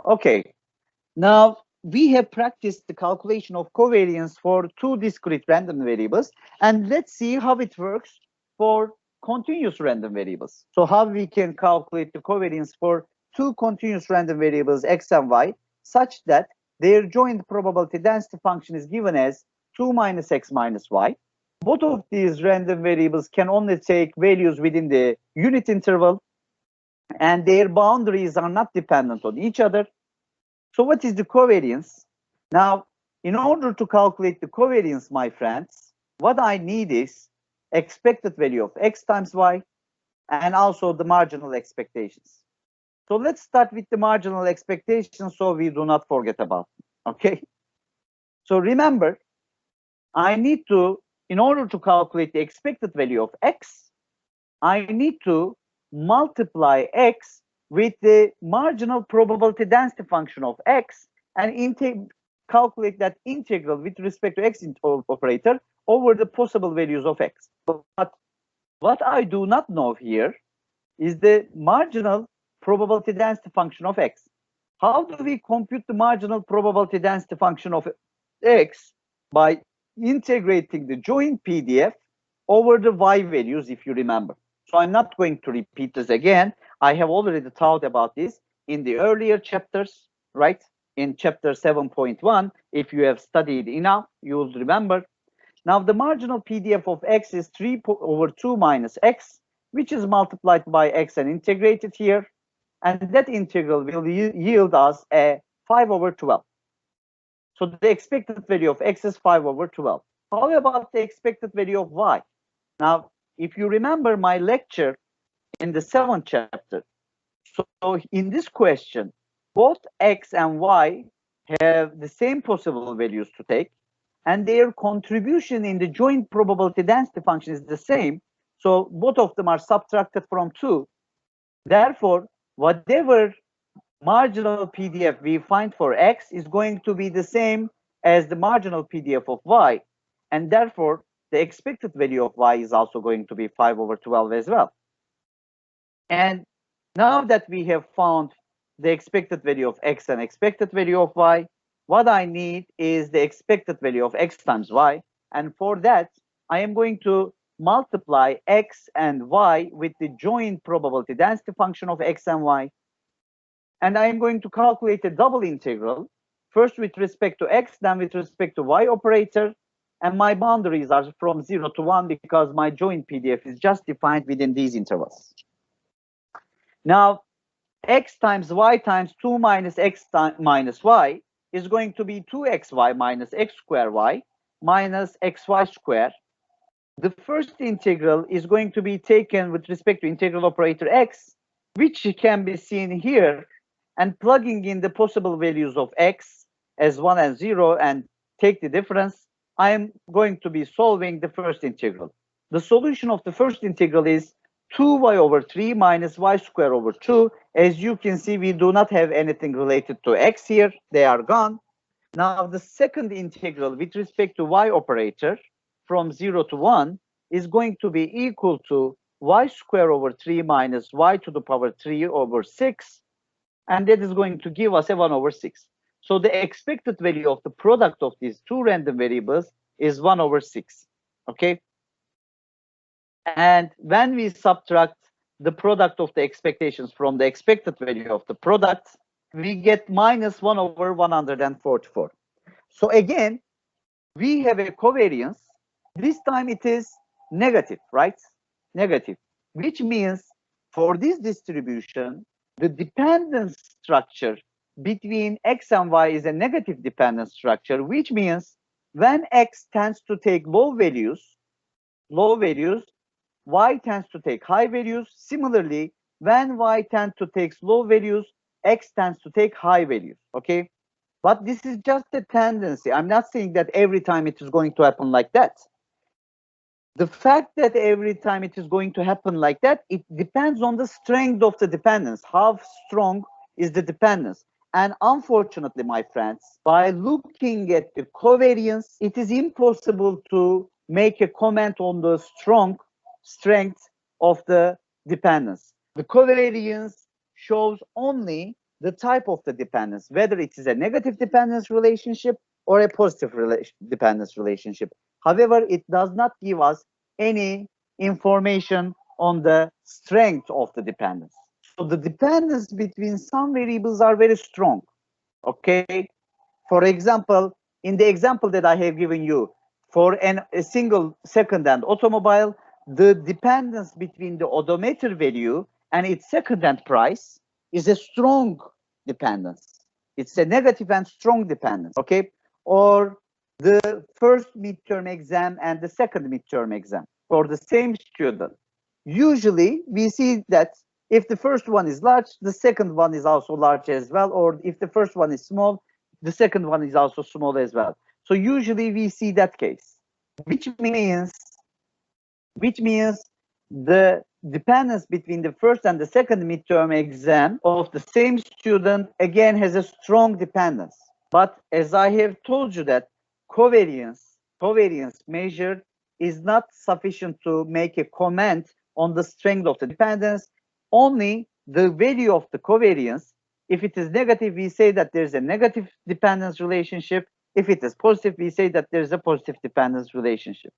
Okay, now we have practiced the calculation of covariance for two discrete random variables, and let's see how it works for continuous random variables. So how we can calculate the covariance for two continuous random variables x and y such that their joint probability density function is given as 2 minus x minus y. Both of these random variables can only take values within the unit interval, and their boundaries are not dependent on each other. So what is the covariance? Now, in order to calculate the covariance, my friends, what I need is expected value of x times y and also the marginal expectations. So let's start with the marginal expectations so we do not forget about them, okay? So remember, I need to, in order to calculate the expected value of x, I need to multiply x with the marginal probability density function of x and calculate that integral with respect to x operator over the possible values of x. But what I do not know here is the marginal probability density function of x. How do we compute the marginal probability density function of x? By integrating the joint PDF over the y values, if you remember. So I'm not going to repeat this again. I have already talked about this in the earlier chapters, right? In chapter 7.1, if you have studied enough, you will remember. Now the marginal PDF of x is 3 over 2 minus x, which is multiplied by x and integrated here. And that integral will yield us a 5 over 12. So the expected value of x is 5 over 12. How about the expected value of y? Now, if you remember my lecture in the 7th chapter, so in this question, both x and y have the same possible values to take, and their contribution in the joint probability density function is the same. So both of them are subtracted from 2. Therefore, whatever marginal PDF we find for x is going to be the same as the marginal PDF of y, and therefore the expected value of y is also going to be 5 over 12 as well. And now that we have found the expected value of x and expected value of y, what I need is the expected value of x times y, and for that I am going to multiply x and y with the joint probability density function of x and y. And I am going to calculate a double integral, first with respect to x, then with respect to y operator. And my boundaries are from 0 to 1 because my joint PDF is just defined within these intervals. Now, x times y times 2 minus x minus y is going to be 2xy minus x square y minus xy square. The first integral is going to be taken with respect to integral operator x, which can be seen here, and plugging in the possible values of x as 1 and 0 and take the difference, I am going to be solving the first integral. The solution of the first integral is 2y over 3 minus y square over 2. As you can see, we do not have anything related to x here. They are gone. Now, the second integral with respect to y operator from 0 to 1 is going to be equal to y square over 3 minus y to the power 3 over 6. And that is going to give us a 1 over 6. So the expected value of the product of these two random variables is 1 over 6, okay? And when we subtract the product of the expectations from the expected value of the product, we get minus 1 over 144. So again, we have a covariance. This time it is negative, right? Negative, which means for this distribution, the dependence structure between x and y is a negative dependence structure, which means when x tends to take low values, y tends to take high values. Similarly, when y tends to take low values, x tends to take high values, okay? But this is just a tendency. I'm not saying that every time it is going to happen like that. The fact that every time it is going to happen like that, it depends on the strength of the dependence. How strong is the dependence? And unfortunately, my friends, by looking at the covariance, it is impossible to make a comment on the strength of the dependence. The covariance shows only the type of the dependence, whether it is a negative dependence relationship or a positive dependence relationship. However, it does not give us any information on the strength of the dependence. So the dependence between some variables are very strong. Okay. For example, in the example that I have given you, for a single second-hand automobile, the dependence between the odometer value and its second-hand price is a strong dependence. It's a negative and strong dependence, okay? Or the first midterm exam and the second midterm exam for the same student. Usually, we see that if the first one is large, the second one is also large as well, or if the first one is small, the second one is also small as well. So usually we see that case, which means the dependence between the first and the second midterm exam of the same student again has a strong dependence. But as I have told you that covariance measure is not sufficient to make a comment on the strength of the dependence. Only the value of the covariance. If it is negative, we say that there's a negative dependence relationship. If it is positive, we say that there's a positive dependence relationship.